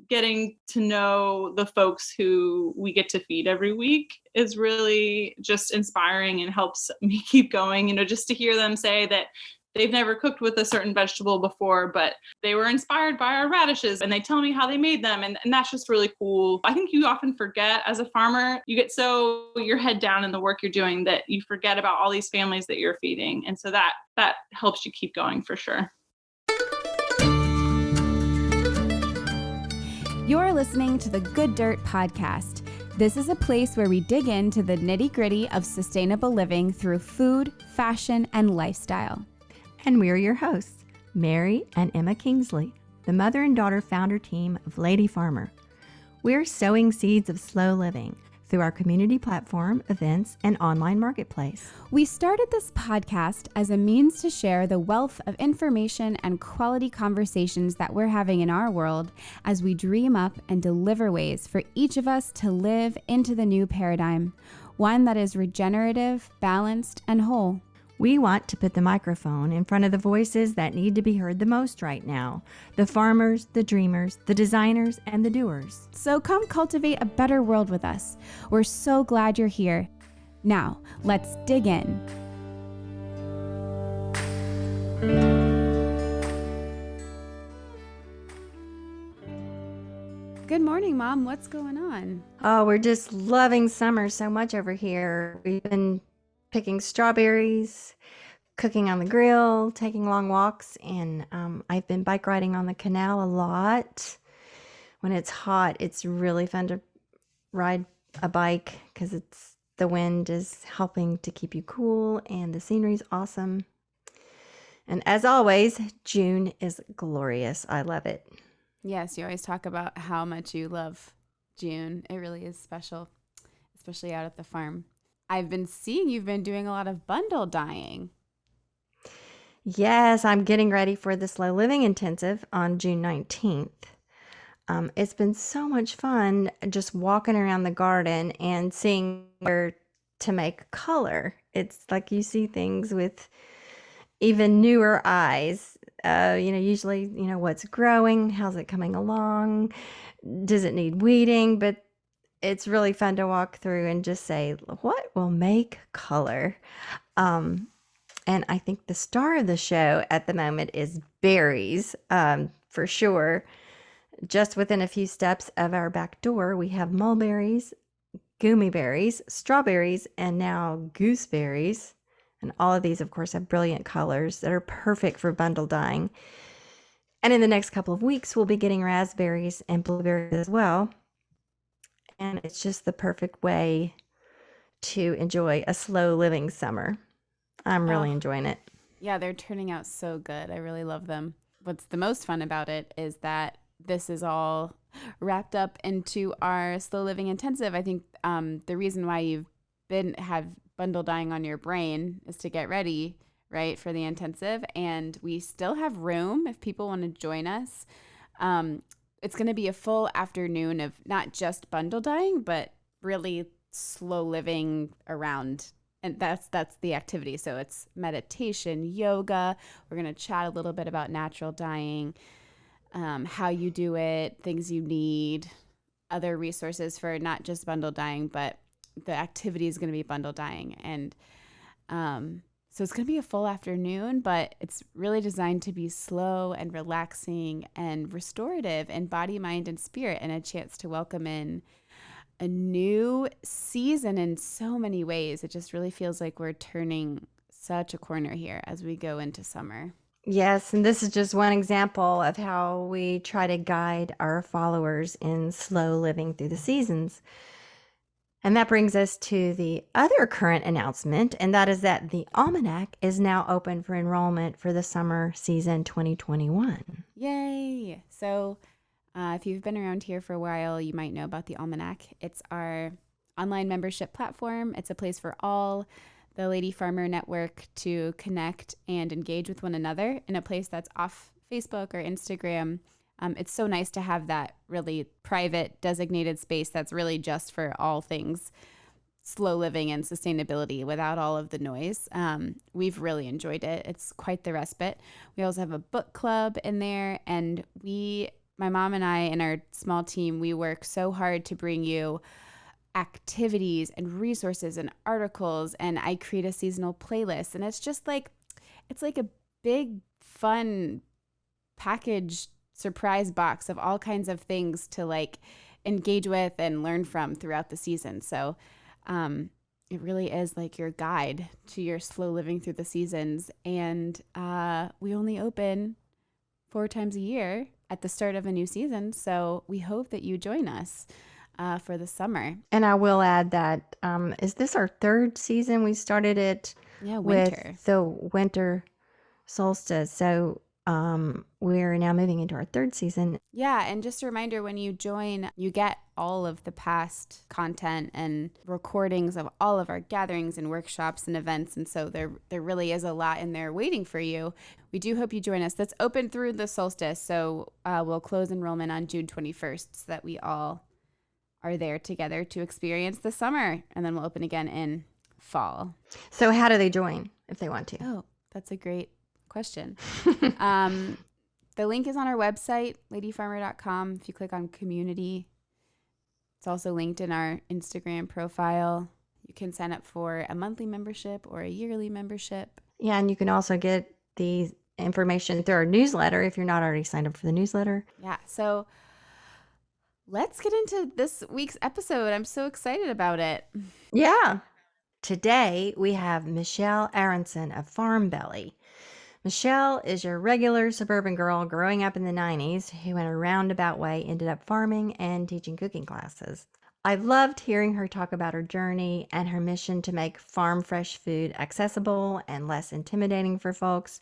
getting to know the folks who we get to feed every week is really just inspiring and helps me keep going, just to hear them say that they've never cooked with a certain vegetable before, but they were inspired by our radishes and they tell me how they made them. And that's just really cool. I think you often forget as a farmer, you get so your head down in the work you're doing that you forget about all these families that you're feeding. And so that helps you keep going for sure. You're listening to the Good Dirt Podcast. This is a place where we dig into the nitty-gritty of sustainable living through food, fashion, and lifestyle. And we're your hosts, Mary and Emma Kingsley, the mother and daughter founder team of Lady Farmer. We're sowing seeds of slow living through our community platform, events, and online marketplace. We started this podcast as a means to share the wealth of information and quality conversations that we're having in our world as we dream up and deliver ways for each of us to live into the new paradigm, one that is regenerative, balanced, and whole. We want to put the microphone in front of the voices that need to be heard the most right now. The farmers, the dreamers, the designers, and the doers. So come cultivate a better world with us. We're so glad you're here. Now, let's dig in. Good morning, Mom. What's going on? Oh, we're just loving summer so much over here. We've been picking strawberries, cooking on the grill, taking long walks, and I've been bike riding on the canal a lot. When it's hot, it's really fun to ride a bike because the wind is helping to keep you cool and the scenery's awesome. And as always, June is glorious. I love it. Yes, you always talk about how much you love June. It really is special, especially out at the farm. I've been seeing you've been doing a lot of bundle dyeing. Yes, I'm getting ready for the Slow Living Intensive on June 19th. It's been so much fun just walking around the garden and seeing where to make color. It's like you see things with even newer eyes. Usually, what's growing, how's it coming along, does it need weeding? But it's really fun to walk through and just say, what will make color? And I think the star of the show at the moment is berries, for sure. Just within a few steps of our back door, we have mulberries, gummy berries, strawberries, and now gooseberries. And all of these, of course, have brilliant colors that are perfect for bundle dyeing. And in the next couple of weeks, we'll be getting raspberries and blueberries as well. And it's just the perfect way to enjoy a slow living summer. I'm really enjoying it. Yeah, they're turning out so good. I really love them. What's the most fun about it is that this is all wrapped up into our Slow Living Intensive. I think the reason why you've have bundle dyeing on your brain is to get ready, right, for the intensive. And we still have room if people want to join us. It's going to be a full afternoon of not just bundle dyeing, but really slow living around. And that's the activity. So it's meditation, yoga. We're going to chat a little bit about natural dyeing, how you do it, things you need, other resources for not just bundle dyeing, but the activity is going to be bundle dyeing. And so it's going to be a full afternoon, but it's really designed to be slow and relaxing and restorative in body, mind, and spirit, and a chance to welcome in a new season in so many ways. It just really feels like we're turning such a corner here as we go into summer. Yes, and this is just one example of how we try to guide our followers in slow living through the seasons. And that brings us to the other current announcement, and that is that the Almanac is now open for enrollment for the summer season 2021. Yay! So if you've been around here for a while, you might know about the Almanac. It's our online membership platform. It's a place for all the Lady Farmer Network to connect and engage with one another in a place that's off Facebook or Instagram. It's so nice to have that really private, designated space that's really just for all things slow living and sustainability without all of the noise. We've really enjoyed it. It's quite the respite. We also have a book club in there, and we my mom and I and our small team, we work so hard to bring you activities and resources and articles, and I create a seasonal playlist, and it's just like, it's like a big fun package surprise box of all kinds of things to like engage with and learn from throughout the season. So it really is like your guide to your slow living through the seasons. And we only open 4 times a year at the start of a new season. So we hope that you join us for the summer. And I will add that, is this our 3rd season? We started it winter. with the winter solstice. So we're now moving into our 3rd season. Yeah, and just a reminder, when you join, you get all of the past content and recordings of all of our gatherings and workshops and events. And so there really is a lot in there waiting for you. We do hope you join us. That's open through the solstice. So we'll close enrollment on June 21st so that we all are there together to experience the summer. And then we'll open again in fall. So how do they join if they want to? Oh, that's a great question. The link is on our website, ladyfarmer.com. If you click on community, it's also linked in our Instagram profile. You can sign up for a monthly membership or a yearly membership. Yeah, and you can also get the information through our newsletter if you're not already signed up for the newsletter. Yeah, so let's get into this week's episode. I'm so excited about it. Yeah. Today we have Michelle Aronson of Farmbelly. Michelle is your regular suburban girl growing up in the 90s who in a roundabout way ended up farming and teaching cooking classes. I loved hearing her talk about her journey and her mission to make farm fresh food accessible and less intimidating for folks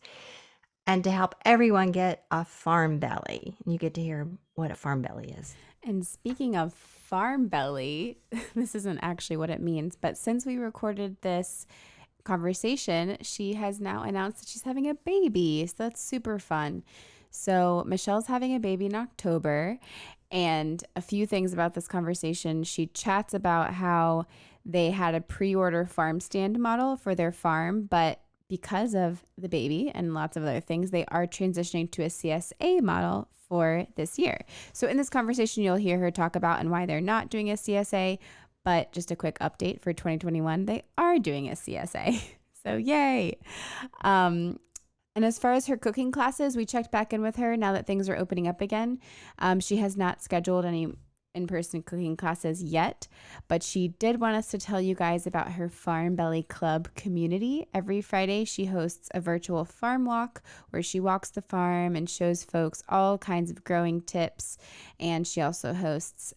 and to help everyone get a farm belly. You get to hear what a farm belly is. And speaking of Farmbelly, this isn't actually what it means, but since we recorded this conversation, she has now announced that she's having a baby. So that's super fun. So Michelle's having a baby in October, and a few things about this conversation. She chats about how they had a pre-order farm stand model for their farm, but because of the baby and lots of other things, they are transitioning to a CSA model for this year. So in this conversation, you'll hear her talk about and why they're not doing a CSA. But just a quick update for 2021, they are doing a CSA. So yay. And as far as her cooking classes, we checked back in with her now that things are opening up again. She has not scheduled any in-person cooking classes yet, but she did want us to tell you guys about her Farmbelly Club community. Every Friday, she hosts a virtual farm walk where she walks the farm and shows folks all kinds of growing tips. And she also hosts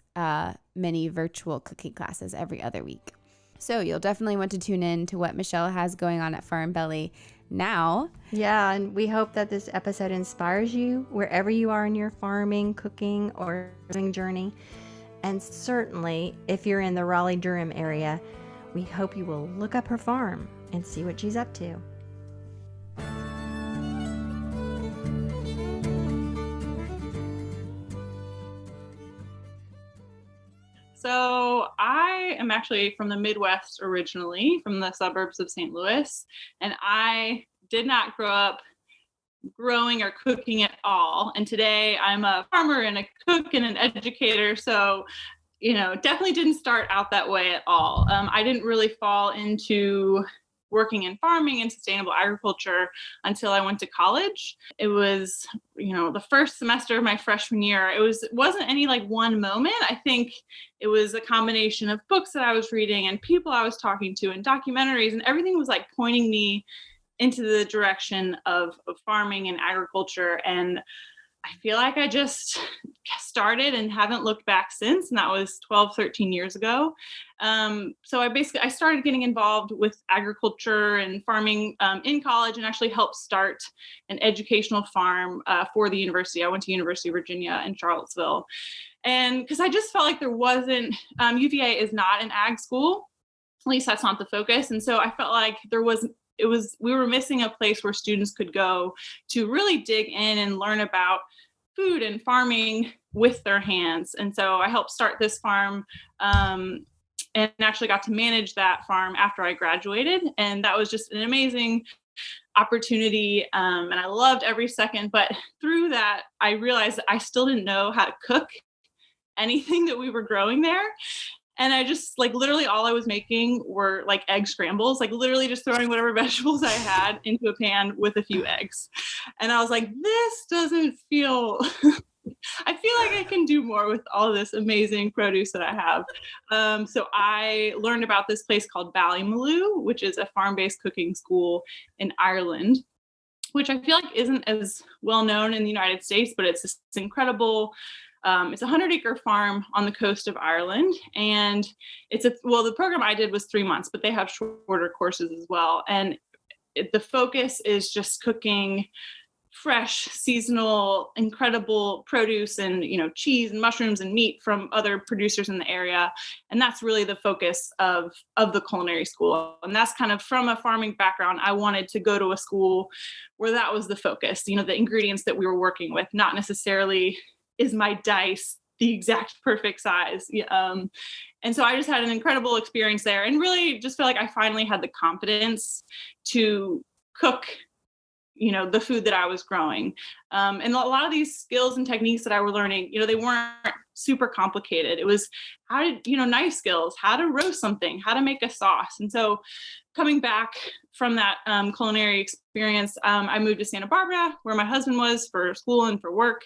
many virtual cooking classes every other week. So you'll definitely want to tune in to what Michelle has going on at Farmbelly now. Yeah, and we hope that this episode inspires you wherever you are in your farming, cooking, or journey. And certainly, if you're in the Raleigh-Durham area, we hope you will look up her farm and see what she's up to. So I am actually from the Midwest originally, from the suburbs of St. Louis, and I did not grow up growing or cooking at all. And today I'm a farmer and a cook and an educator. So, definitely didn't start out that way at all. I didn't really fall into working in farming and sustainable agriculture until I went to college. It was, the first semester of my freshman year. It wasn't any like one moment. I think it was a combination of books that I was reading and people I was talking to and documentaries, and everything was like pointing me into the direction of farming and agriculture. And I feel like I just started and haven't looked back since. And that was 12, 13 years ago. So I started getting involved with agriculture and farming in college, and actually helped start an educational farm for the university. I went to University of Virginia in Charlottesville. And because I just felt like there wasn't, UVA is not an ag school, at least that's not the focus. And so I felt like we were missing a place where students could go to really dig in and learn about food and farming with their hands. And so I helped start this farm and actually got to manage that farm after I graduated. And that was just an amazing opportunity. And I loved every second. But through that, I realized that I still didn't know how to cook anything that we were growing there. And I just like literally all I was making were like egg scrambles, like literally just throwing whatever vegetables I had into a pan with a few eggs. And I was like, this doesn't feel, I feel like I can do more with all this amazing produce that I have. So I learned about this place called Ballymaloe, which is a farm-based cooking school in Ireland, which I feel like isn't as well known in the United States, but it's this incredible, it's a 100-acre farm on the coast of Ireland. And the program I did was 3 months, but they have shorter courses as well. And the focus is just cooking fresh, seasonal, incredible produce and, cheese and mushrooms and meat from other producers in the area. And that's really the focus of the culinary school. And that's kind of from a farming background. I wanted to go to a school where that was the focus, the ingredients that we were working with, not necessarily is my dice the exact perfect size. And so I just had an incredible experience there and really just feel like I finally had the confidence to cook the food that I was growing. And a lot of these skills and techniques that I was learning, they weren't super complicated. It was knife skills, how to roast something, how to make a sauce. And so coming back from that culinary experience, I moved to Santa Barbara, where my husband was for school and for work,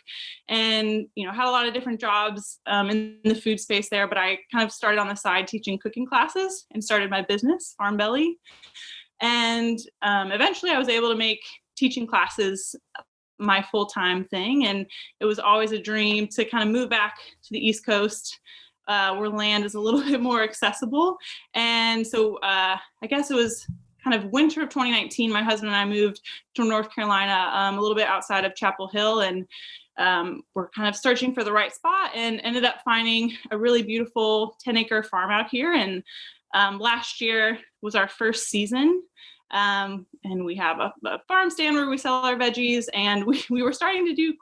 and had a lot of different jobs in the food space there. But I kind of started on the side teaching cooking classes and started my business, Farmbelly. And eventually I was able to make teaching classes my full-time thing. And it was always a dream to kind of move back to the East Coast, where land is a little bit more accessible. And so I guess it was kind of winter of 2019, my husband and I moved to North Carolina, a little bit outside of Chapel Hill. And we're kind of searching for the right spot and ended up finding a really beautiful 10-acre farm out here. And last year was our first season. And we have a farm stand where we sell our veggies, and we were starting to do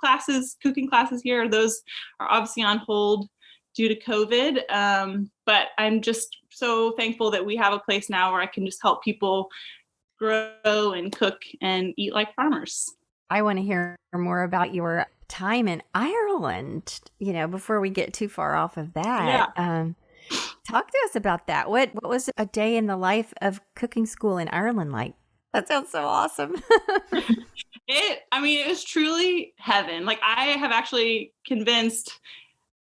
cooking classes here. Those are obviously on hold due to COVID. But I'm just so thankful that we have a place now where I can just help people grow and cook and eat like farmers. I want to hear more about your time in Ireland, before we get too far off of that. Yeah. Talk to us about that. What was a day in the life of cooking school in Ireland like? That sounds so awesome. It was truly heaven. Like I have actually convinced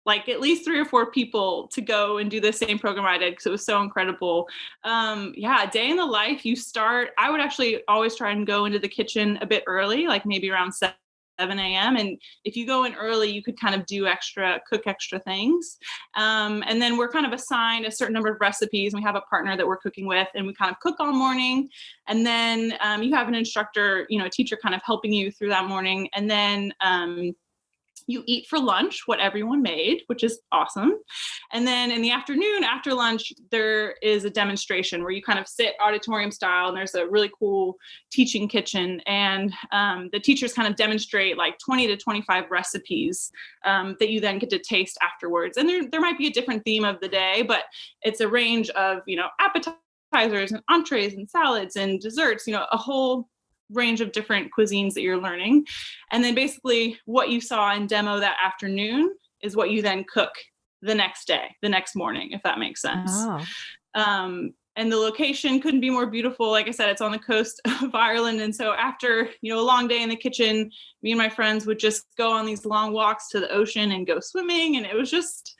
like at least 3 or 4 people to go and do the same program I did because it was so incredible. A day in the life, I would actually always try and go into the kitchen a bit early, like maybe around 7 a.m. And if you go in early, you could kind of cook extra things. And then we're kind of assigned a certain number of recipes. And we have a partner that we're cooking with, and we kind of cook all morning. And then you have an instructor, a teacher kind of helping you through that morning. And then you eat for lunch what everyone made, which is awesome. And then in the afternoon, after lunch, there is a demonstration where you kind of sit auditorium style, and there's a really cool teaching kitchen. And the teachers kind of demonstrate like 20 to 25 recipes that you then get to taste afterwards. And there might be a different theme of the day, but it's a range of, appetizers and entrees and salads and desserts, a whole range of different cuisines that you're learning. And then basically what you saw in demo that afternoon is what you then cook the next morning, if that makes sense. Oh. And the location couldn't be more beautiful. Like I said, it's on the coast of Ireland. And so after, a long day in the kitchen, me and my friends would just go on these long walks to the ocean and go swimming. And it was just,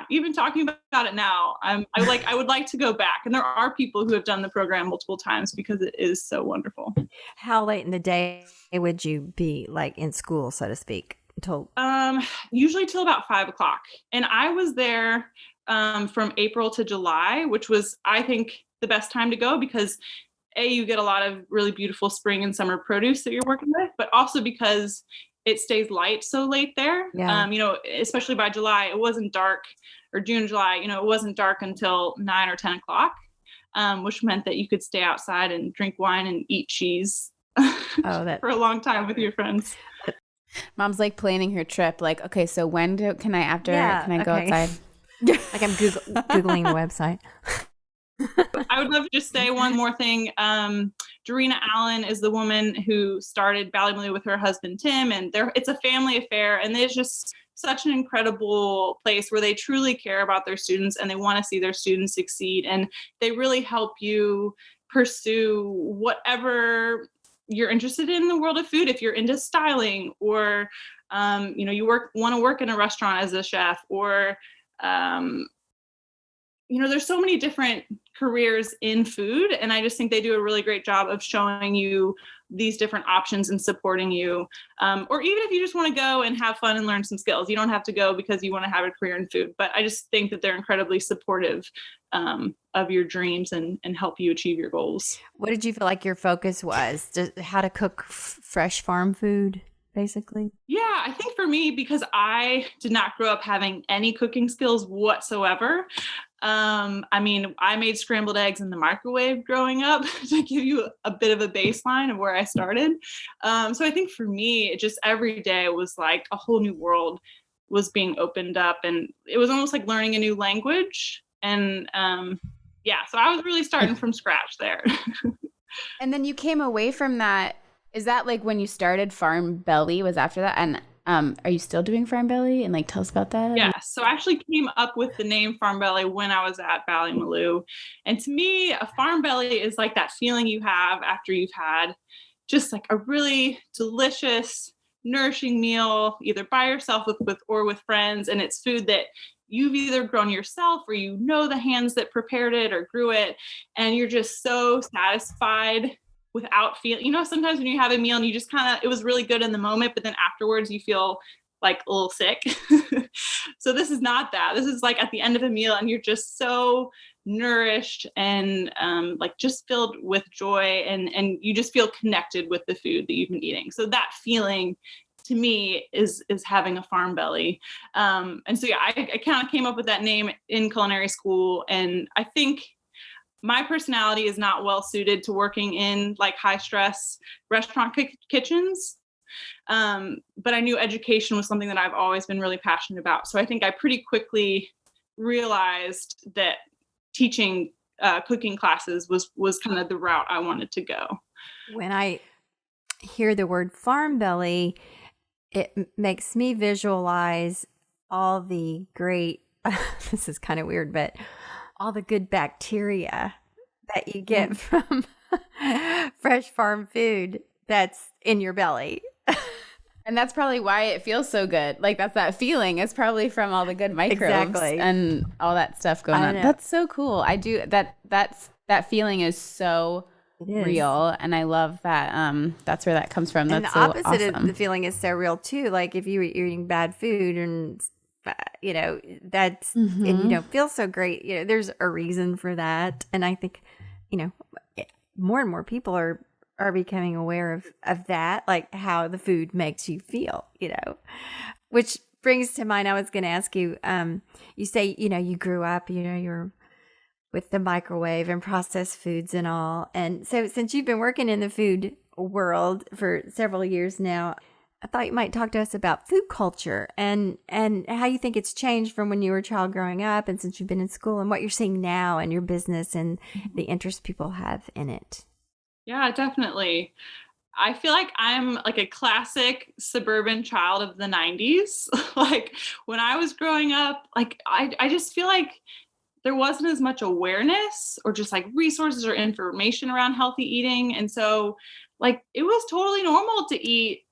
even talking about it now, I would like to go back. And there are people who have done the program multiple times because it is so wonderful. How late in the day would you be like in school, so to speak? Usually till about 5 o'clock. And I was there from April to July, which was, I think, the best time to go because you get a lot of really beautiful spring and summer produce that you're working with, but also because it stays light so late there. Yeah. Especially by July, it wasn't dark, or June, July, it wasn't dark until 9 or 10 o'clock, which meant that you could stay outside and drink wine and eat cheese for a long time with your friends. Mom's like planning her trip. Like, okay, so when can I go outside? Like I'm Googling the website. I would love to just say one more thing. Dorena Allen is the woman who started Ballymaloe with her husband, Tim, and it's a family affair. And there's just such an incredible place where they truly care about their students and they want to see their students succeed. And they really help you pursue whatever you're interested in the world of food. If you're into styling or, you want to work in a restaurant as a chef or, there's so many different careers in food. And I just think they do a really great job of showing you these different options and supporting you. Or even if you just want to go and have fun and learn some skills, you don't have to go because you want to have a career in food. But I just think that they're incredibly supportive of your dreams and help you achieve your goals. What did you feel like your focus was? Just how to cook fresh farm food, basically? Yeah, I think for me, because I did not grow up having any cooking skills whatsoever. I made scrambled eggs in the microwave growing up to give you a bit of a baseline of where I started. So I think for me, it just every day was like a whole new world was being opened up, and it was almost like learning a new language. And so I was really starting from scratch there. And then you came away from that. Is that like when you started Farmbelly was after that? And are you still doing Farmbelly? And like, tell us about that. Yeah. So I actually came up with the name Farmbelly when I was at Ballymaloe. And to me, a Farmbelly is like that feeling you have after you've had just like a really delicious, nourishing meal, either by yourself or with friends. And it's food that you've either grown yourself or the hands that prepared it or grew it. And you're just so satisfied without feeling, sometimes when you have a meal and you just it was really good in the moment, but then afterwards you feel like a little sick. So this is not that. This is like at the end of a meal and you're just so nourished and just filled with joy and you just feel connected with the food that you've been eating. So that feeling to me is having a Farmbelly. And so, yeah, I kind of came up with that name in culinary school. And I think my personality is not well suited to working in like high stress restaurant kitchens. But I knew education was something that I've always been really passionate about. So I think I pretty quickly realized that teaching cooking classes was kind of the route I wanted to go. When I hear the word Farmbelly, it makes me visualize all the great, this is kind of weird, but all the good bacteria that you get from fresh farm food that's in your belly. And that's probably why it feels so good. Like that feeling is probably from all the good microbes and all that stuff going on. That's so cool. I do that feeling is so real, and I love that. That's where that comes from. That's and the so opposite awesome. of the feeling is so real too. Like if you were eating bad food and that's and you don't feel so great. There's a reason for that, and I think more and more people are becoming aware of that, like how the food makes you feel. Which brings to mind. I was going to ask you. You say you grew up. You're with the microwave and processed foods and all. And so since you've been working in the food world for several years now, I thought you might talk to us about food culture and how you think it's changed from when you were a child growing up and since you've been in school and what you're seeing now in your business and the interest people have in it. Yeah, definitely. I feel like I'm like a classic suburban child of the 90s. Like when I was growing up, like I just feel like there wasn't as much awareness or just like resources or information around healthy eating. And so like it was totally normal to eat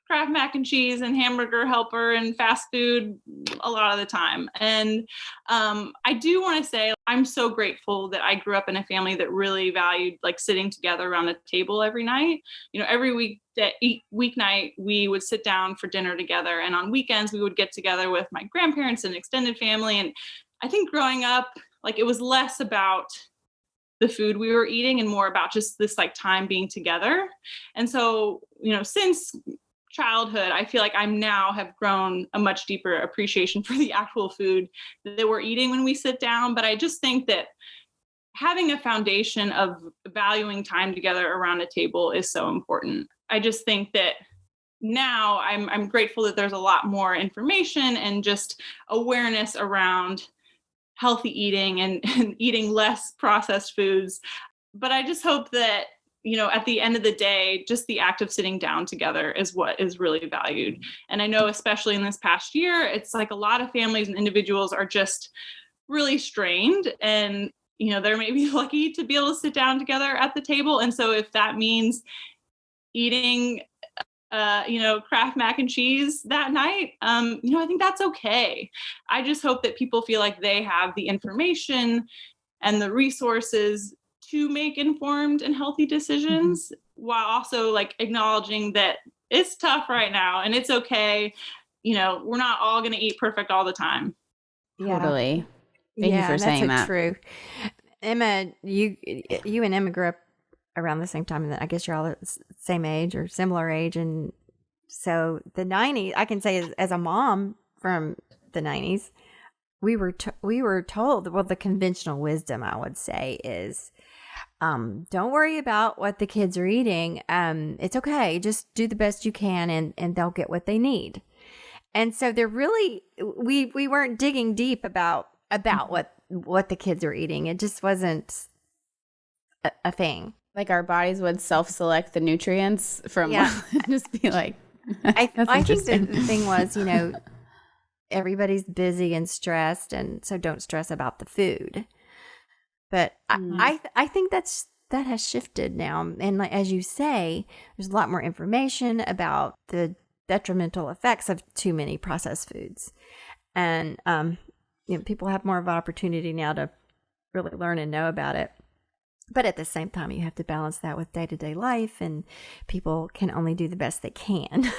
Kraft mac and cheese and Hamburger Helper and fast food a lot of the time. And I do want to say I'm so grateful that I grew up in a family that really valued like sitting together around a table every night. Every weeknight we would sit down for dinner together, and on weekends we would get together with my grandparents and extended family. And I think growing up, like it was less about the food we were eating and more about just this like time being together. And so, since childhood, I feel like I'm now have grown a much deeper appreciation for the actual food that we're eating when we sit down. But I just think that having a foundation of valuing time together around a table is so important. I just think that now I'm grateful that there's a lot more information and just awareness around healthy eating and eating less processed foods. But I just hope that at the end of the day, just the act of sitting down together is what is really valued. And I know, especially in this past year, it's like a lot of families and individuals are just really strained, and, they're maybe lucky to be able to sit down together at the table. And so if that means eating, Kraft mac and cheese that night, I think that's okay. I just hope that people feel like they have the information and the resources to make informed and healthy decisions, while also like acknowledging that it's tough right now and it's okay. We're not all going to eat perfect all the time. Yeah. Totally. Thank you for saying that. True. Emma, you and Emma grew up around the same time, and I guess you're all the same age or similar age. And so the 90s, I can say as a mom from the 90s, we were told, well, the conventional wisdom, I would say, is don't worry about what the kids are eating. It's okay. Just do the best you can, and they'll get what they need. And so they're really, we weren't digging deep about what the kids are eating. It just wasn't a thing. Like our bodies would self-select the nutrients from just be like, I think the thing was, everybody's busy and stressed, and so don't stress about the food. But I think that has shifted now. And like, as you say, there's a lot more information about the detrimental effects of too many processed foods. And, people have more of an opportunity now to really learn and know about it. But at the same time, you have to balance that with day-to-day life, and people can only do the best they can.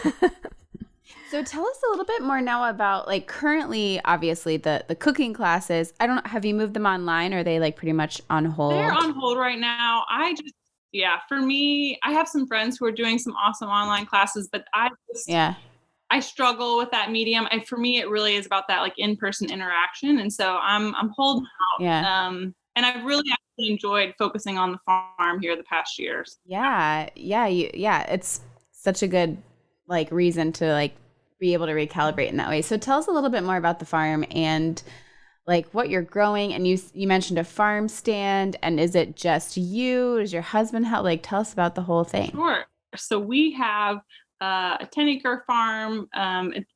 So tell us a little bit more now about, like, currently, obviously, the cooking classes. I don't know, have you moved them online, or are they like pretty much on hold? They're on hold right now. For me, I have some friends who are doing some awesome online classes, but I struggle with that medium. And for me, it really is about that like in-person interaction. And so I'm holding out. Yeah. And I've really actually enjoyed focusing on the farm here the past years. Yeah. It's such a good like reason to like be able to recalibrate in that way. So tell us a little bit more about the farm and like what you're growing. And you mentioned a farm stand, and is it just you? Does your husband help? Like, tell us about the whole thing. Sure. So we have a 10-acre farm.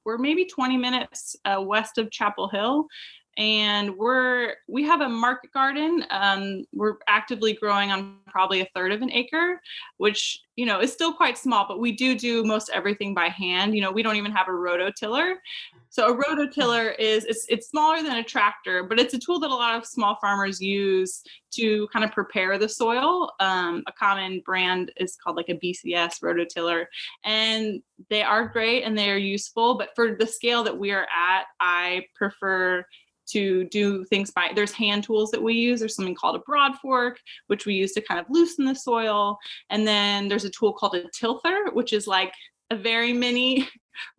We're maybe 20 minutes west of Chapel Hill. And we have a market garden. We're actively growing on probably a third of an acre, which, is still quite small, but we do most everything by hand. We don't even have a rototiller. So a rototiller it's smaller than a tractor, but it's a tool that a lot of small farmers use to kind of prepare the soil. A common brand is called like a BCS rototiller, and they are great and they are useful. But for the scale that we are at, I prefer to do things there's hand tools that we use. There's something called a broad fork, which we use to kind of loosen the soil. And then there's a tool called a tilther, which is like a very mini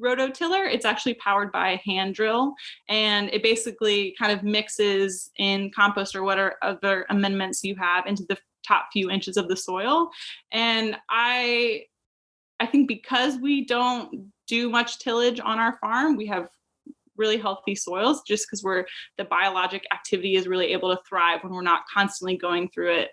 rototiller. It's actually powered by a hand drill, and it basically kind of mixes in compost or whatever other amendments you have into the top few inches of the soil. And I think because we don't do much tillage on our farm, we have really healthy soils, just because the biologic activity is really able to thrive when we're not constantly going through it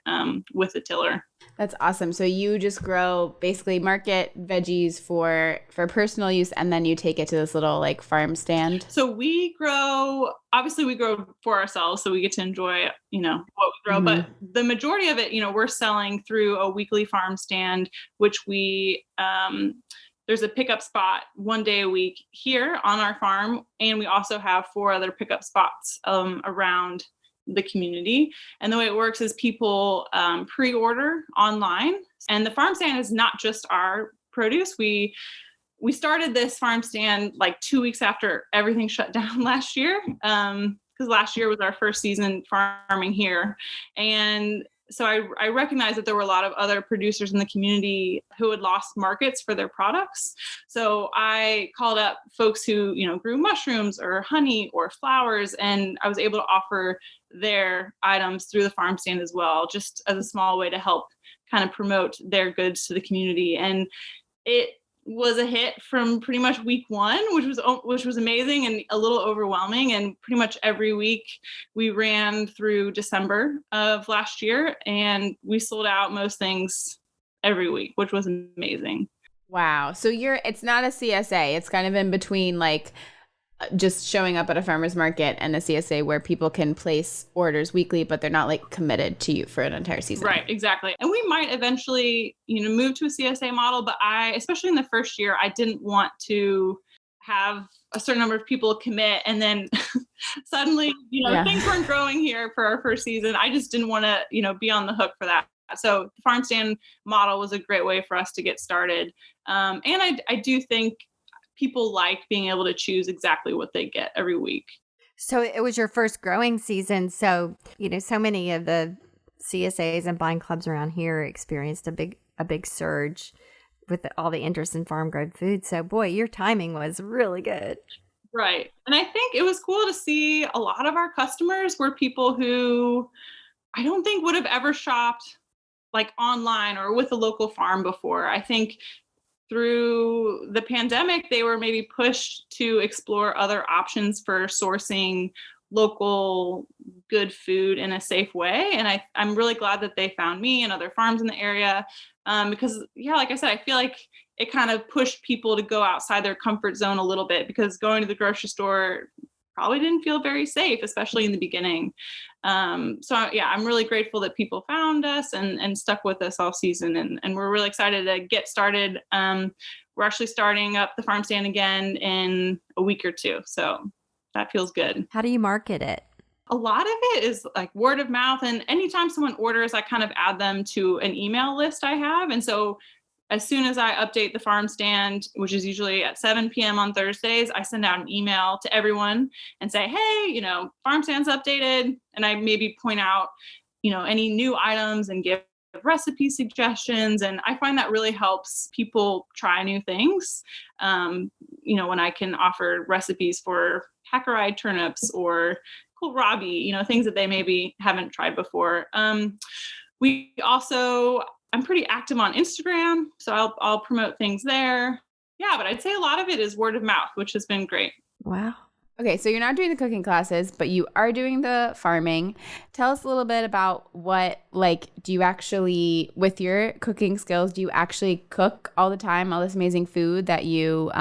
with a tiller. That's awesome. So you just grow basically market veggies for personal use, and then you take it to this little like farm stand. So we grow for ourselves, so we get to enjoy, what we grow. Mm-hmm. But the majority of it, we're selling through a weekly farm stand, which we there's a pickup spot one day a week here on our farm. And we also have 4 other pickup spots around the community. And the way it works is people pre-order online. And the farm stand is not just our produce. We started this farm stand like 2 weeks after everything shut down last year, because last year was our first season farming here. And so I recognized that there were a lot of other producers in the community who had lost markets for their products. So I called up folks who, grew mushrooms or honey or flowers, and I was able to offer their items through the farm stand as well, just as a small way to help kind of promote their goods to the community. And it was a hit from pretty much week 1, which was amazing and a little overwhelming. And pretty much every week we ran through December of last year, and we sold out most things every week, which was amazing. Wow. So it's not a CSA. It's kind of in between like just showing up at a farmer's market and a CSA where people can place orders weekly, but they're not like committed to you for an entire season. Right, exactly. And we might eventually, move to a CSA model, but especially in the first year, I didn't want to have a certain number of people commit and then suddenly, things weren't growing here for our first season. I just didn't want to, be on the hook for that. So the farm stand model was a great way for us to get started. And I do think people like being able to choose exactly what they get every week. So it was your first growing season. So, so many of the CSAs and buying clubs around here experienced a big surge with all the interest in farm grown food. So boy, your timing was really good. Right. And I think it was cool to see a lot of our customers were people who I don't think would have ever shopped like online or with a local farm before. I think through the pandemic, they were maybe pushed to explore other options for sourcing local good food in a safe way. And I'm really glad that they found me and other farms in the area because, like I said, I feel like it kind of pushed people to go outside their comfort zone a little bit because going to the grocery store probably didn't feel very safe, especially in the beginning. I'm really grateful that people found us and stuck with us all season. And we're really excited to get started. We're actually starting up the farm stand again in a week or two. So that feels good. How do you market it? A lot of it is like word of mouth. And anytime someone orders, I kind of add them to an email list I have. And so as soon as I update the farm stand, which is usually at 7 p.m. on Thursdays, I send out an email to everyone and say, hey, farm stand's updated. And I maybe point out, any new items and give recipe suggestions. And I find that really helps people try new things. When I can offer recipes for hackeri turnips or kohlrabi, things that they maybe haven't tried before. I'm pretty active on Instagram, so I'll promote things there. Yeah, but I'd say a lot of it is word of mouth, which has been great. Wow. Okay, so you're not doing the cooking classes, but you are doing the farming. Tell us a little bit about do you actually, with your cooking skills, do you actually cook all the time, all this amazing food that you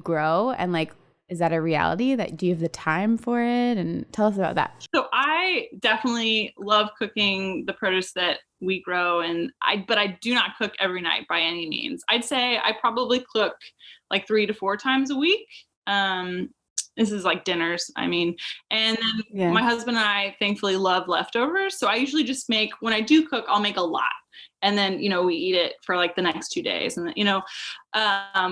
grow? And is that a reality? Do you have the time for it? And tell us about that. So I definitely love cooking the produce that we grow, but I do not cook every night by any means. I'd say I probably cook 3 to 4 times a week. This is like dinners, and then my husband and I thankfully love leftovers. So I usually just when I do cook, I'll make a lot. And then, we eat it for the next 2 days. And,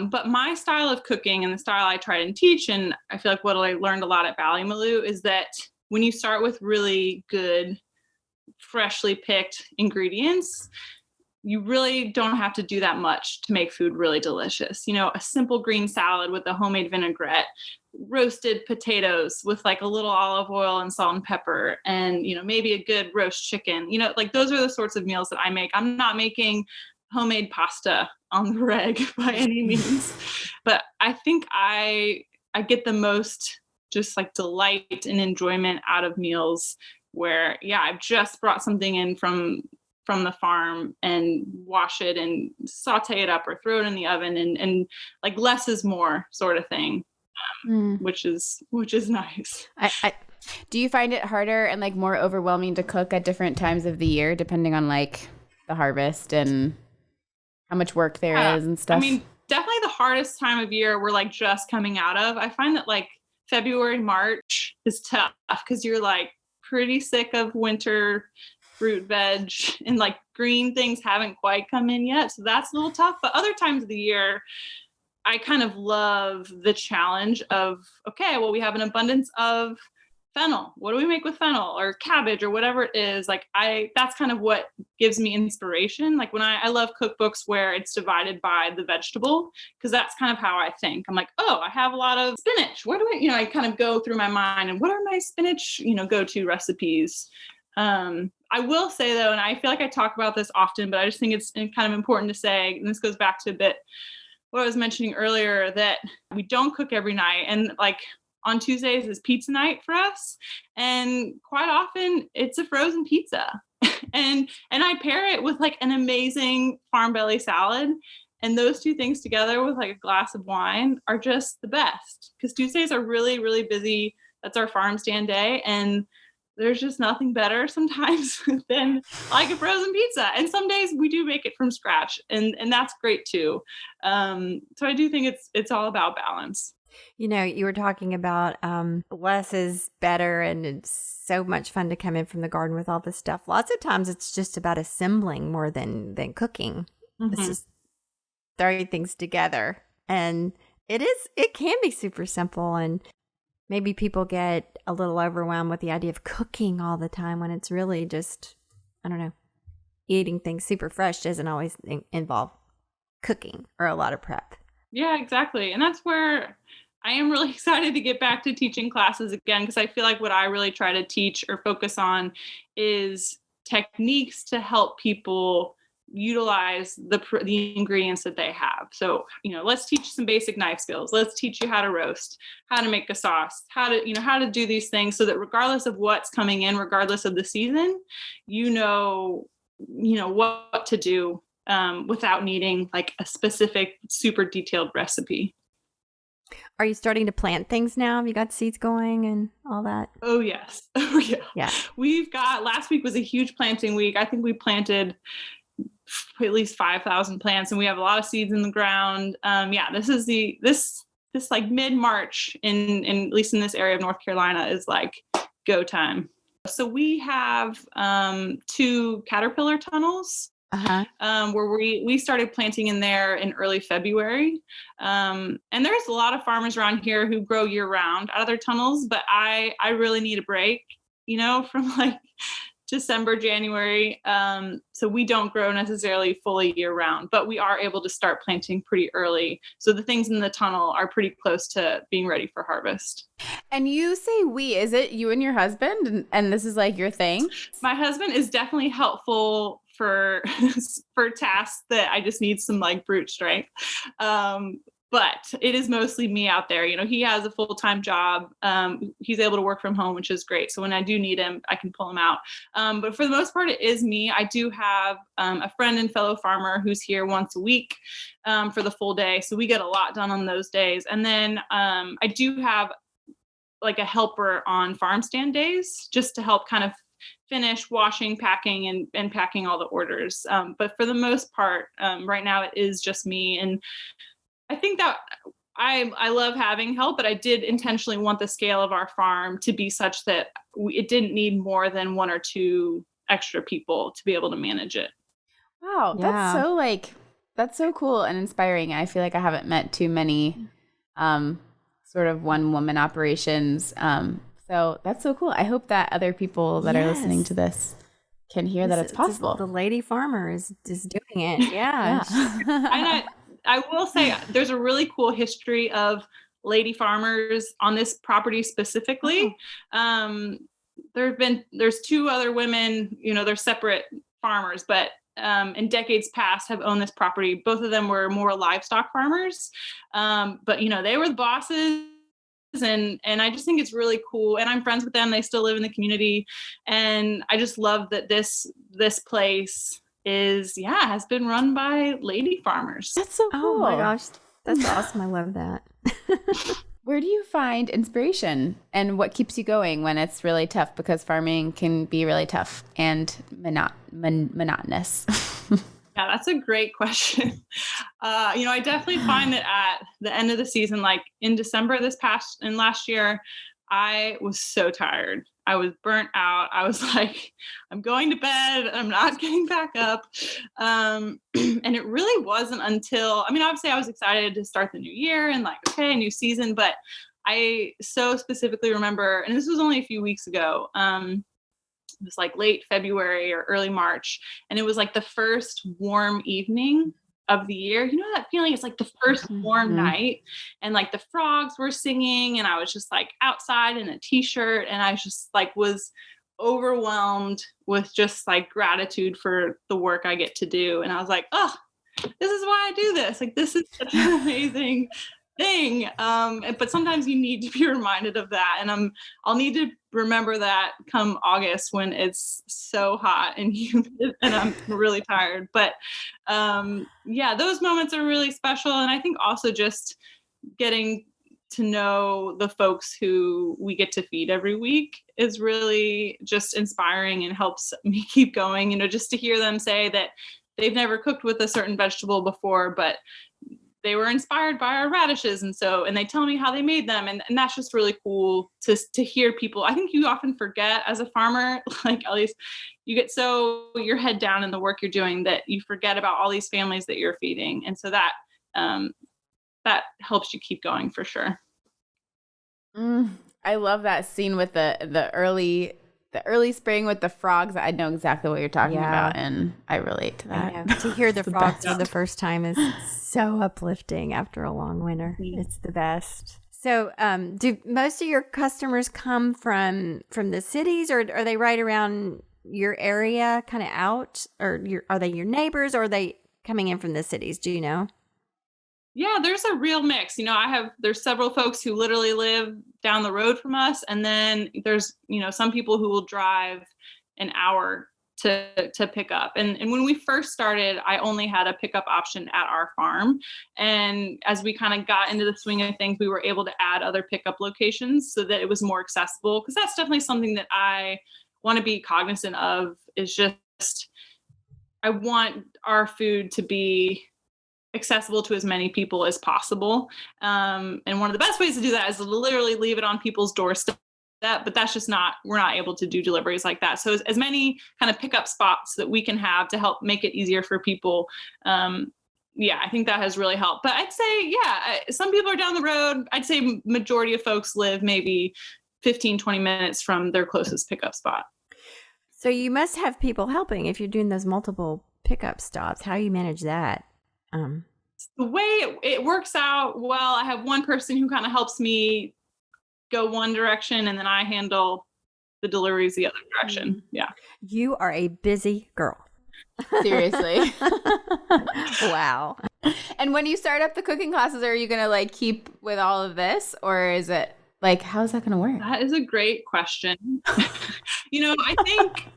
but my style of cooking and the style I try and teach, and I feel like what I learned a lot at Ballymaloe is that when you start with really good, freshly picked ingredients, you really don't have to do that much to make food really delicious. A simple green salad with a homemade vinaigrette, roasted potatoes with a little olive oil and salt and pepper, and maybe a good roast chicken. Those are the sorts of meals that I make. I'm not making homemade pasta on the reg by any means, but I think I get the most just delight and enjoyment out of meals where I've just brought something in from the farm and wash it and saute it up or throw it in the oven and less is more sort of thing. Which is nice. Do you find it harder and more overwhelming to cook at different times of the year, depending on the harvest and how much work there is and stuff? Definitely the hardest time of year we're just coming out of. I find that February, March is tough because you're pretty sick of winter fruit, veg, and green things haven't quite come in yet. So that's a little tough. But other times of the year, I kind of love the challenge of, okay, well, we have an abundance of fennel. What do we make with fennel or cabbage or whatever it is? That's kind of what gives me inspiration. When I love cookbooks where it's divided by the vegetable, because that's kind of how I think. I'm I have a lot of spinach. What do I kind of go through my mind and what are my spinach, go-to recipes? I will say though, and I feel like I talk about this often, but I just think it's kind of important to say, and this goes back to a bit what I was mentioning earlier, that we don't cook every night. And on Tuesdays is pizza night for us. And quite often it's a frozen pizza. and I pair it with like an amazing Farmbelly salad. And those two things together with like a glass of wine are just the best, because Tuesdays are really, really busy. That's our farm stand day. And there's just nothing better sometimes than like a frozen pizza. And some days we do make it from scratch, and that's great too. So I do think it's all about balance. You know, you were talking about less is better, and it's so much fun to come in from the garden with all this stuff. Lots of times it's just about assembling more than cooking. It's just throwing things together, and it can be super simple, and maybe people get a little overwhelmed with the idea of cooking all the time when it's really just, I don't know, eating things super fresh doesn't always involve cooking or a lot of prep. Yeah, exactly. And that's where I am really excited to get back to teaching classes again, because I feel like what I really try to teach or focus on is techniques to help people utilize the ingredients that they have. So, let's teach some basic knife skills. Let's teach you how to roast, how to make a sauce, how to do these things, so that regardless of what's coming in, regardless of the season, what to do without needing like a specific, super detailed recipe. Are you starting to plant things now? Have you got seeds going and all that? Oh, yes. Oh, yeah. Yeah. Last week was a huge planting week. I think we planted at least 5,000 plants, and we have a lot of seeds in the ground. This is this like mid-March in at least in this area of North Carolina is like go time. So we have 2 caterpillar tunnels. Where we started planting in there in early February. And there's a lot of farmers around here who grow year round out of their tunnels, but I really need a break, from like December, January. So we don't grow necessarily fully year round, but we are able to start planting pretty early. So the things in the tunnel are pretty close to being ready for harvest. And you say is it you and your husband? And this is like your thing? My husband is definitely helpful for tasks that I just need some like brute strength. But it is mostly me out there. He has a full-time job. He's able to work from home, which is great. So when I do need him, I can pull him out. But for the most part, it is me. I do have a friend and fellow farmer who's here once a week for the full day. So we get a lot done on those days. And then I do have like a helper on farm stand days, just to help kind of finish washing, packing, and packing all the orders. But for the most part, right now it is just me. And I think that I love having help, but I did intentionally want the scale of our farm to be such that it didn't need more than 1 or 2 extra people to be able to manage it. Wow. Yeah. That's so cool and inspiring. I feel like I haven't met too many sort of one-woman operations. So that's so cool. I hope that other people that are listening to this can hear that it's possible. The lady farmer is doing it. Yeah. And I will say there's a really cool history of lady farmers on this property specifically. There's 2 other women, they're separate farmers, but in decades past have owned this property. Both of them were more livestock farmers. But they were the bosses. And I just think it's really cool. And I'm friends with them. They still live in the community. And I just love that this place has been run by lady farmers. That's so cool. Oh my gosh. That's awesome. I love that. Where do you find inspiration, and what keeps you going when it's really tough? Because farming can be really tough and monotonous. Yeah, that's a great question. I definitely find that at the end of the season, like in December last year, I was so tired. I was burnt out. I was like, I'm going to bed. I'm not getting back up. And it really wasn't until, obviously I was excited to start the new year and like, okay, new season, but I so specifically remember, and this was only a few weeks ago, it was like late February or early March. And it was like the first warm evening of the year. You know that feeling? It's like the first warm night, and like the frogs were singing, and I was just like outside in a t-shirt, and I just like was overwhelmed with just like gratitude for the work I get to do. And I was like, oh, this is why I do this. Like, this is such an amazing thing. But sometimes you need to be reminded of that. And I'll need to remember that come August when it's so hot and humid and I'm really tired. But yeah, those moments are really special. And I think also just getting to know the folks who we get to feed every week is really just inspiring and helps me keep going, just to hear them say that they've never cooked with a certain vegetable before, but they were inspired by our radishes. And they tell me how they made them. And that's just really cool to hear people. I think you often forget as a farmer, like at least you get so your head down in the work you're doing that you forget about all these families that you're feeding. And so that helps you keep going for sure. I love that scene with the early spring with the frogs. I know exactly what you're talking about, and I relate to that. To hear the frogs for the first time is so uplifting after a long winter. It's the best. So, do most of your customers come from the cities, or are they right around your area, kind of out, or are they your neighbors, or are they coming in from the cities? Do you know? Yeah, there's a real mix. There's several folks who literally live down the road from us. And then there's, some people who will drive an hour to pick up. And when we first started, I only had a pickup option at our farm. And as we kind of got into the swing of things, we were able to add other pickup locations so that it was more accessible. Because that's definitely something that I want to be cognizant of, is just, I want our food to be accessible to as many people as possible. And one of the best ways to do that is to literally leave it on people's doorstep. But that's just we're not able to do deliveries like that. So as many kind of pickup spots that we can have to help make it easier for people. I think that has really helped. But I'd say, some people are down the road. I'd say majority of folks live maybe 15, 20 minutes from their closest pickup spot. So you must have people helping if you're doing those multiple pickup stops. How do you manage that? The way it works out, well, I have one person who kind of helps me go one direction, and then I handle the deliveries the other direction. Yeah. You are a busy girl. Seriously. Wow. And when you start up the cooking classes, are you going to keep with all of this, or is it how's that going to work? That is a great question. I think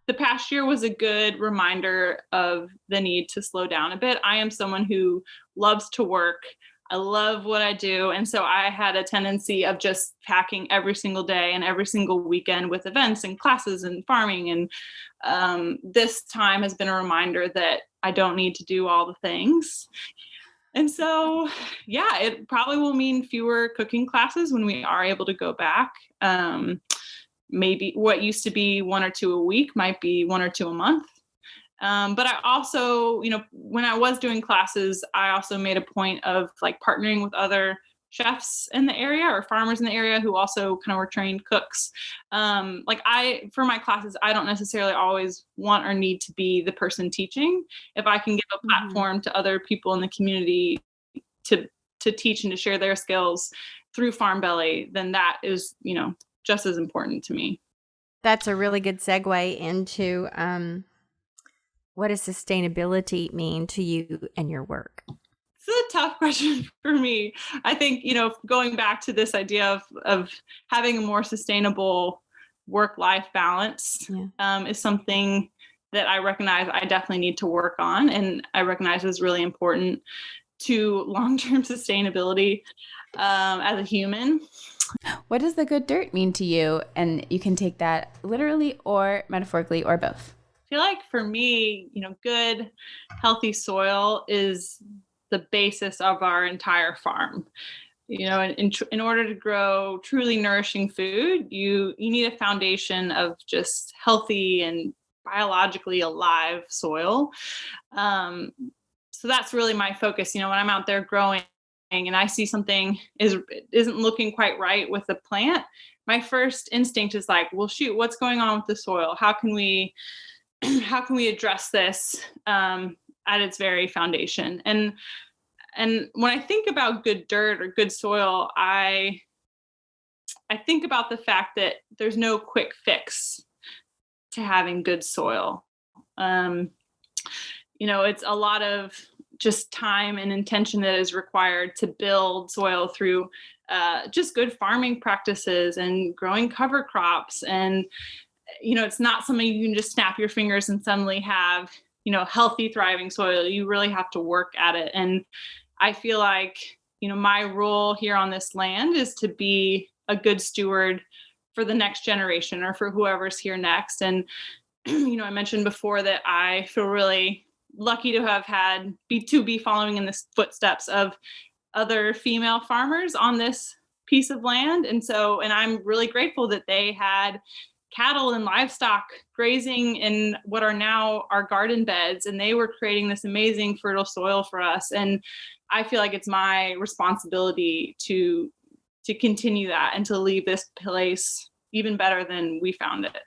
the past year was a good reminder of the need to slow down a bit. I am someone who loves to work. I love what I do. And so I had a tendency of just packing every single day and every single weekend with events and classes and farming. And this time has been a reminder that I don't need to do all the things. And so, it probably will mean fewer cooking classes when we are able to go back. Maybe what used to be 1 or 2 a week might be 1 or 2 a month. But I also, when I was doing classes, I also made a point of partnering with other chefs in the area or farmers in the area who also kind of were trained cooks. For my classes, I don't necessarily always want or need to be the person teaching. If I can give a platform to other people in the community to teach and to share their skills through Farmbelly, then that is, just as important to me. That's a really good segue into what does sustainability mean to you and your work? It's a tough question for me. I think, going back to this idea of having a more sustainable work-life balance is something that I recognize I definitely need to work on, and I recognize is really important to long-term sustainability as a human. What does the good dirt mean to you? And you can take that literally or metaphorically or both. I feel like for me, good, healthy soil is the basis of our entire farm. In order to grow truly nourishing food, you need a foundation of just healthy and biologically alive soil. So that's really my focus. When I'm out there growing and I see something isn't looking quite right with the plant, my first instinct is well, shoot, what's going on with the soil? How can we address this at its very foundation? And when I think about good dirt or good soil, I think about the fact that there's no quick fix to having good soil. It's a lot of just time and intention that is required to build soil through just good farming practices and growing cover crops. And, it's not something you can just snap your fingers and suddenly have, healthy, thriving soil. You really have to work at it. And I feel like, my role here on this land is to be a good steward for the next generation or for whoever's here next. And, I mentioned before that I feel really lucky to have be following in the footsteps of other female farmers on this piece of land. And I'm really grateful that they had cattle and livestock grazing in what are now our garden beds, and they were creating this amazing fertile soil for us. And I feel like it's my responsibility to continue that and to leave this place even better than we found it.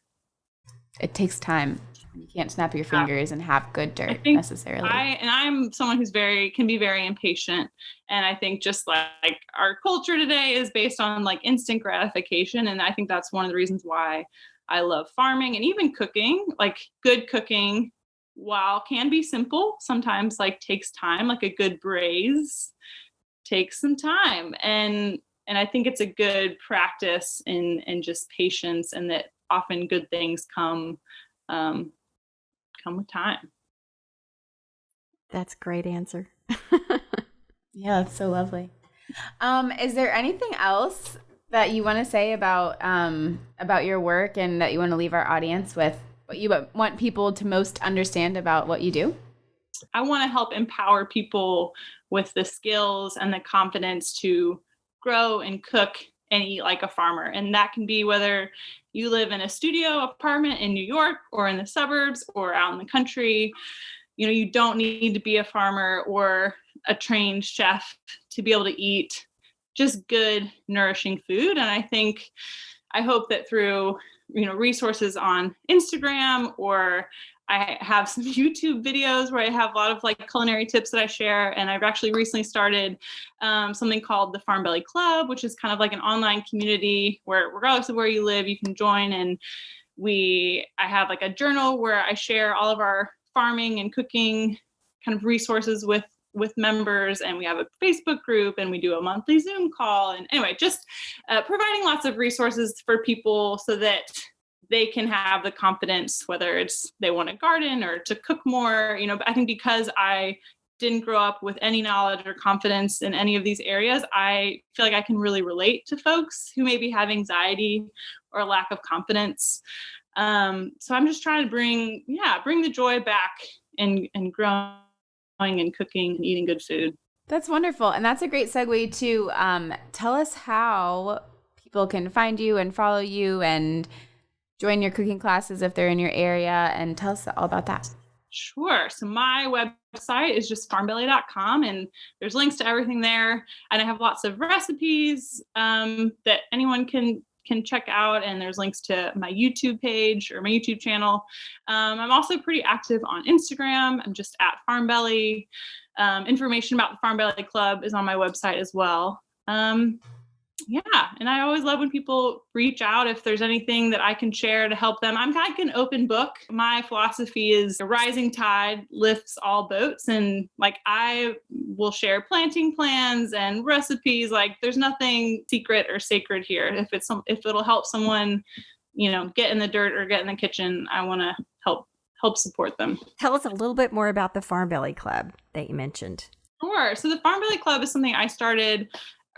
It takes time. You can't snap your fingers and have good dirt necessarily. I'm someone who's can be very impatient. And I think just like our culture today is based on like instant gratification. And I think that's one of the reasons why I love farming and even cooking. Like good cooking, while can be simple, sometimes like takes time. Like a good braise takes some time. And I think it's a good practice in just patience, and that often good things come with time. That's a great answer. Yeah, that's so lovely. Is there anything else that you want to say about your work and that you want to leave our audience with, what you want people to most understand about what you do? I want to help empower people with the skills and the confidence to grow and cook and eat like a farmer. And that can be whether you live in a studio apartment in New York or in the suburbs or out in the country. You don't need to be a farmer or a trained chef to be able to eat just good, nourishing food. And I hope that through, resources on Instagram, or I have some YouTube videos where I have a lot of like culinary tips that I share. And I've actually recently started something called the Farmbelly Club, which is kind of like an online community where regardless of where you live, you can join. And I have like a journal where I share all of our farming and cooking kind of resources with members, and we have a Facebook group, and we do a monthly Zoom call. And anyway, just providing lots of resources for people so that they can have the confidence, whether it's they want to garden or to cook more. But I think because I didn't grow up with any knowledge or confidence in any of these areas, I feel like I can really relate to folks who maybe have anxiety or lack of confidence. So I'm just trying to bring the joy back and growing and cooking and eating good food. That's wonderful. And that's a great segue to tell us how people can find you and follow you and join your cooking classes if they're in your area, and tell us all about that. Sure. So my website is just farmbelly.com, and there's links to everything there. And I have lots of recipes that anyone can check out. And there's links to my YouTube page or my YouTube channel. I'm also pretty active on Instagram. I'm just at Farmbelly. Information about the Farmbelly Club is on my website as well. And I always love when people reach out if there's anything that I can share to help them. I'm like an open book. My philosophy is a rising tide lifts all boats, and like I will share planting plans and recipes. Like there's nothing secret or sacred here. If it'll help someone, get in the dirt or get in the kitchen, I want to help support them. Tell us a little bit more about the Farmbelly Club that you mentioned. Sure. So the Farmbelly Club is something I started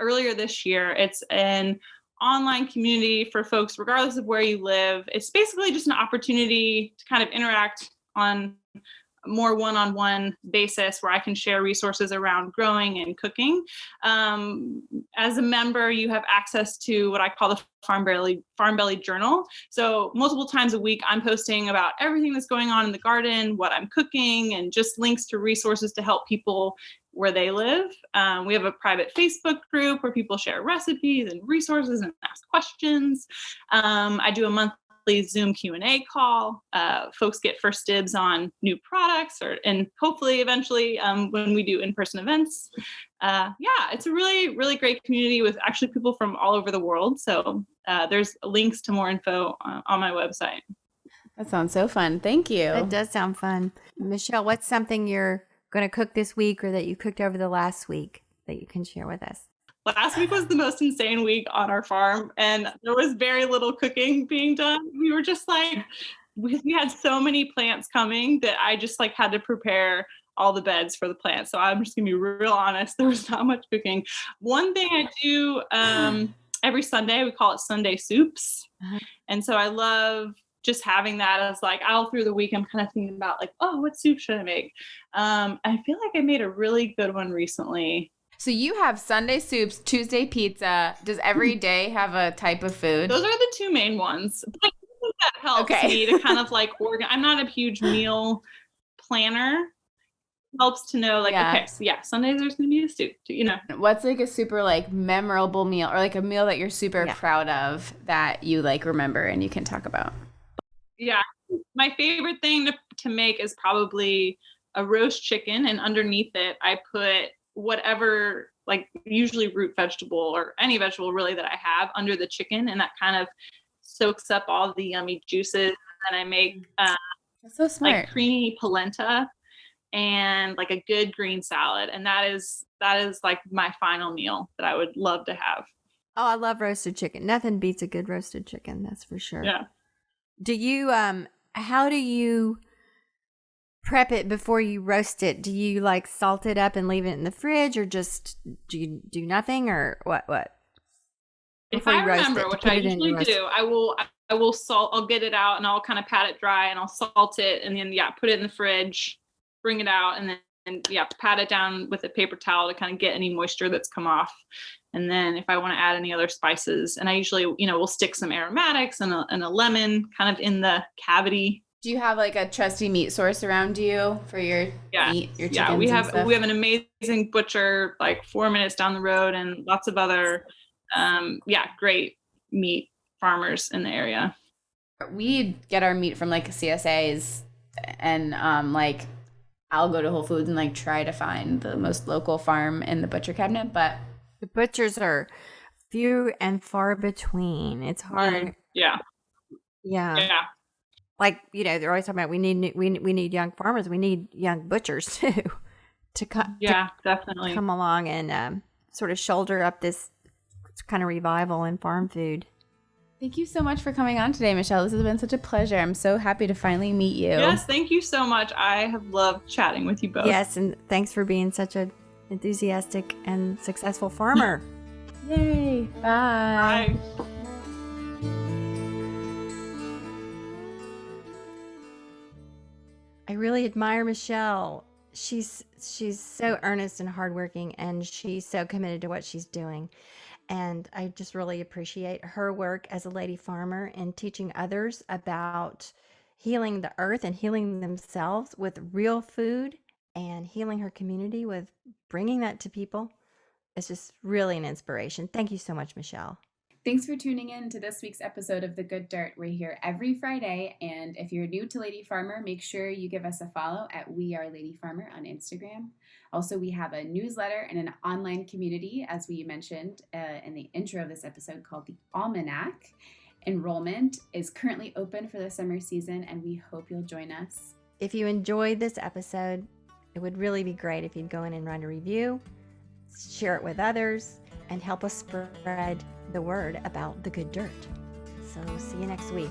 earlier this year. It's an online community for folks, regardless of where you live. It's basically just an opportunity to kind of interact on a more one-on-one basis where I can share resources around growing and cooking. As a member, you have access to what I call the Farmbelly Journal. So multiple times a week, I'm posting about everything that's going on in the garden, what I'm cooking, and just links to resources to help people where they live. We have a private Facebook group where people share recipes and resources and ask questions. I do a monthly Zoom Q&A call. Folks get first dibs on new products, and hopefully eventually when we do in-person events. It's a really, really great community with actually people from all over the world. So there's links to more info on my website. That sounds so fun. Thank you. That does sound fun. Michelle, what's something you're going to cook this week or that you cooked over the last week that you can share with us? Last week was the most insane week on our farm, and there was very little cooking being done. We were just like, we had so many plants coming that I just like had to prepare all the beds for the plants. So I'm just gonna be real honest. There was not much cooking. One thing I do every Sunday, we call it Sunday soups. And so I love just having that as like all through the week, I'm kind of thinking about like, oh, what soup should I make? I feel like I made a really good one recently. So you have Sunday soups, Tuesday pizza. Does every day have a type of food? Those are the two main ones. But I think that helps me to kind of like I'm not a huge meal planner. Helps to know like, okay, so yeah, Sundays there's gonna be a soup, you know. What's like a super like memorable meal or like a meal that you're super proud of that you like remember and you can talk about? Yeah, my favorite thing to make is probably a roast chicken, and underneath it I put whatever, like usually root vegetable or any vegetable really that I have under the chicken, and that kind of soaks up all the yummy juices. And then I make That's so smart. like creamy polenta and like a good green salad, and that is like my final meal that I would love to have. Oh, I love roasted chicken. Nothing beats a good roasted chicken, that's for sure. Yeah. Do you how do you prep it before you roast it? Do you like salt it up and leave it in the fridge, or just do you do nothing, or what? If I remember, which I usually do, I will salt. I'll get it out and I'll kind of pat it dry and I'll salt it, and then put it in the fridge, bring it out, and then pat it down with a paper towel to kind of get any moisture that's come off. And then if I want to add any other spices, and I usually will stick some aromatics and a lemon kind of in the cavity. Do you have like a trusty meat source around you for your meat, your chickens? Yeah, we have an amazing butcher like 4 minutes down the road, and lots of other great meat farmers in the area. We get our meat from like CSAs, and like I'll go to Whole Foods and like try to find the most local farm in the butcher cabinet, but the butchers are few and far between. It's hard. Yeah. Like, they're always talking about we need young farmers. We need young butchers too to definitely come along and sort of shoulder up this kind of revival in farm food. Thank you so much for coming on today, Michelle. This has been such a pleasure. I'm so happy to finally meet you. Yes, thank you so much. I have loved chatting with you both. Yes, and thanks for being such an enthusiastic and successful farmer. Yay. Bye. Bye. I really admire Michelle. She's so earnest and hardworking, and she's so committed to what she's doing. And I just really appreciate her work as a lady farmer and teaching others about healing the earth and healing themselves with real food, and healing her community with bringing that to people. It's just really an inspiration. Thank you so much, Michelle. Thanks for tuning in to this week's episode of The Good Dirt. We're here every Friday, and if you're new to Lady Farmer, make sure you give us a follow at We Are Lady Farmer on Instagram. Also, we have a newsletter and an online community, as we mentioned in the intro of this episode, called The Almanac. Enrollment is currently open for the summer season, and we hope you'll join us. If you enjoyed this episode, it would really be great if you'd go in and write a review, share it with others, and help us spread the word about The Good Dirt. So see you next week.